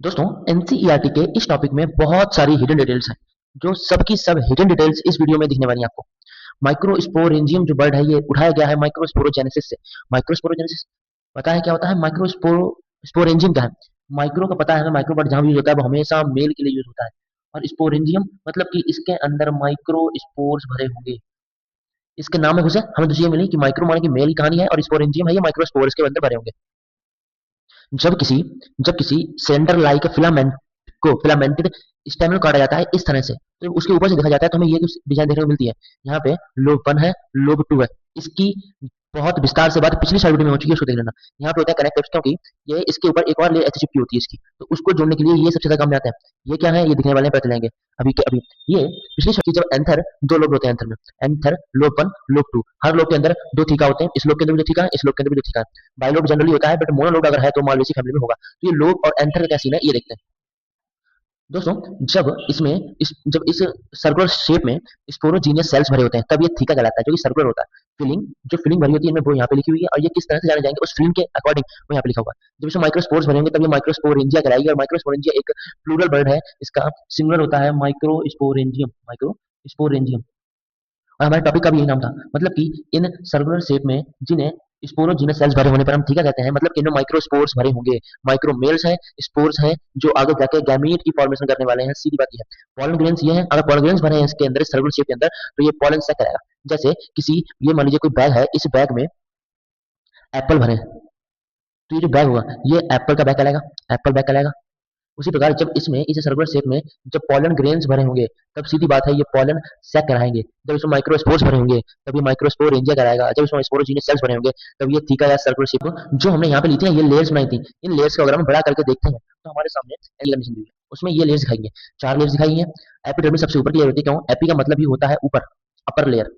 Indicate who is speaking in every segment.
Speaker 1: दोस्तों एनसीईआरटी के इस टॉपिक में बहुत सारी हिडन डिटेल्स हैं जो सबकी सब हिडन डिटेल्स इस वीडियो में दिखने वाली हैं आपको। माइक्रोस्पोरेंजियम जो वर्ड है ये उठाया गया है माइक्रोस्पोरोजेनेसिस से। माइक्रोस्पोरोजेनेसिस पता है क्या होता है? माइक्रोस्पोरेंजियम क्या है? माइक्रो का पता है हमें, माइक्रो वर्ड जहां भी यूज होता है वो हमेशा मेल के लिए यूज होता है। और स्पोरेंजियम मतलब कि इसके अंदर माइक्रो स्पोर्स भरे होंगे। इसके नाम में घुसे हमें तो ये मिली कि माइक्रो माने कि मेल की कहानी है और स्पोरेंजियम है ये माइक्रोस्पोर्स के अंदर भरे होंगे। जब किसी जब किसी सेंटर लाइक फिलामेंटेड स्टेम काटा जाता है इस तरह से, तो उसके ऊपर से देखा जाता है तो हमें ये कुछ डिजाइन देखने को मिलती है। यहाँ पे लोब 1 है, लोब 2 है। इसकी बहुत विस्तार से बात पिछली स्लाइड में हो चुकी है, उसको देख लेना। यहाँ पे होता है कनेक्टिव्स, क्योंकि ये इसके ऊपर एक और लेयर ऐसी चिपकी होती है इसकी, तो उसको जोड़ने के लिए ये सबसे ज्यादा काम में आता है। ये क्या है ये दिखने वाले हैं, पता चलेंगे अभी के अभी। ये पिछली शक्ति जब एंथर दो लोब होते हैं एंथर में, एंथर लोब 1 लोब 2, हर लोब के अंदर दो थीका होते हैं। इस लोब के अंदर भी दो थीका है, इस लोब के अंदर भी दो थीका है। बाइलोब जनरली होता है बट मोनोलोब अगर है तो मालवेसी फैमिली में होगा। तो ये लोब और एंथर का क्या सीन है ये देखते हैं। दोस्तों जब इस सर्कुलर शेप में स्पोरोजीनियस सेल्स भरे होते हैं तब ये थीका कहलाता है, जो कि सर्कुलर होता है। फिलिंग भरी होती है इनमें वो यहाँ पे लिखी हुई है, और ये किस तरह से जाने जाएंगे उस फिलिंग के अकॉर्डिंग वो यहाँ पे लिखा हुआ है। जब इसमें माइक्रोस्पोर्स भरे होंगे तब ये माइक्रोस्पोरेंजिया कहलाएगी, और माइक्रोस्पोरेंजिया एक प्लूरल वर्ड है, इसका सिंगुलर होता है माइक्रोस्पोरेंजियम। और हमारे टॉपिक का भी यही नाम था। मतलब कि इन सर्कुलर शेप में जिन्हें स्पोरोजीनस सेल्स भरे होने पर हम ठीका कहते हैं, मतलब कि इनमें माइक्रोस्पोर्स भरे होंगे। माइक्रोमेल्स हैं, स्पोर्स हैं जो आगे जाके गैमीट की फॉर्मेशन करने वाले हैं, सीधी बात ये है। पॉलन ग्रेन्स ये हैं, अगर पॉलन ग्रेन्स भरे हैं इसके अंदर सर्कुलर शेप के अंदर तो ये पॉलन सेक रहेगा। जैसे किसी ये मान लीजिए कोई बैग है, इस बैग में एप्पल भरे हैं, तो ये जो बैग होगा ये एप्पल का बैग कहलाएगा, एप्पल बैग कहलाएगा। उसी प्रकार जब इसमें इस सर्कुलर शेप में जब पॉलन ग्रेन्स भरे होंगे तब सीधी बात है ये पॉलन सैक कराएंगे। जब इसमें माइक्रोस्पोर्स भरे होंगे तब ये माइक्रोस्पोरेंजिया कराएगा। जब इसमें स्पोरोजीनियस सेल्स भरे होंगे तब ये थीका या सर्कुलर शेप जो हमने यहाँ पे ली थी ये लेयर्स बनाई थी। इन लेयर्स को अगर हम बड़ा करके देखते हैं तो हमारे सामने एनिमेशन दी है, उसमें ये लेयर्स दिखाई है। 4 लेयर्स दिखाई है। एपिडर्मिस सबसे ऊपर की लेयर होती है, क्यों? एपी का मतलब ही होता है ऊपर, अपर लेयर।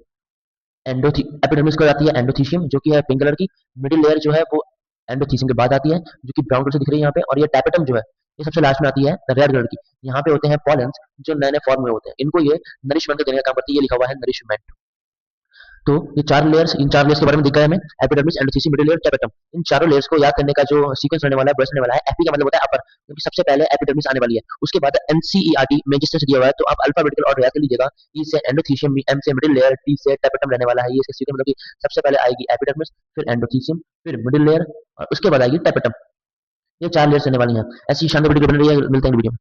Speaker 1: एपिडर्मिस को जाती है एंडोथीशियम जो कि है पिंक कलर की। मिडिल लेयर जो है वो एंडोथीशियम के बाद आती है जो कि ब्राउन कलर से दिख रही है यहाँ पे। और ये टैपेटम जो है ये सबसे लास्ट में आती है रेड कलर की। यहाँ पे होते हैं पॉलेंस जो नए नए फॉर्म में होते हैं, इनको ये नरिशमेंट देने का काम करती है, ये लिखा हुआ है नरिशमेंट। तो ये चार लेयर्स, इन चार लेयर्स के बारे में दिखा है हमें, epidermis endothecium middle layer tapetum. इन चारों लेयर्स को याद करने का जो सीक्वेंस रहने वाला है, बर्स्ट रहने वाला है। एपी का मतलब होता है अपर, क्योंकि सबसे पहले एपिडर्मिस आने वाली है, उसके बाद एनसीईआरटी में जिस तरह से दिया हुआ है तो आप अल्फाबेटिकल ऑर्डर याद कर लीजिएगा। ई से एंडोथीसियम, एम से मिडिल लेयर, टी से टैपेटम रहने वाला है। ये इसका सीक्वेंस मतलब कि सबसे पहले आएगी एपिडर्मिस, फिर एंडोथीसियम, फिर मिडिल लेयर और उसके बाद आएगी टैपेटम। ये चार लेयर्स रहने वाली हैं। ऐसी शानदार वीडियो बन रही है, मिलते हैं वीडियो में।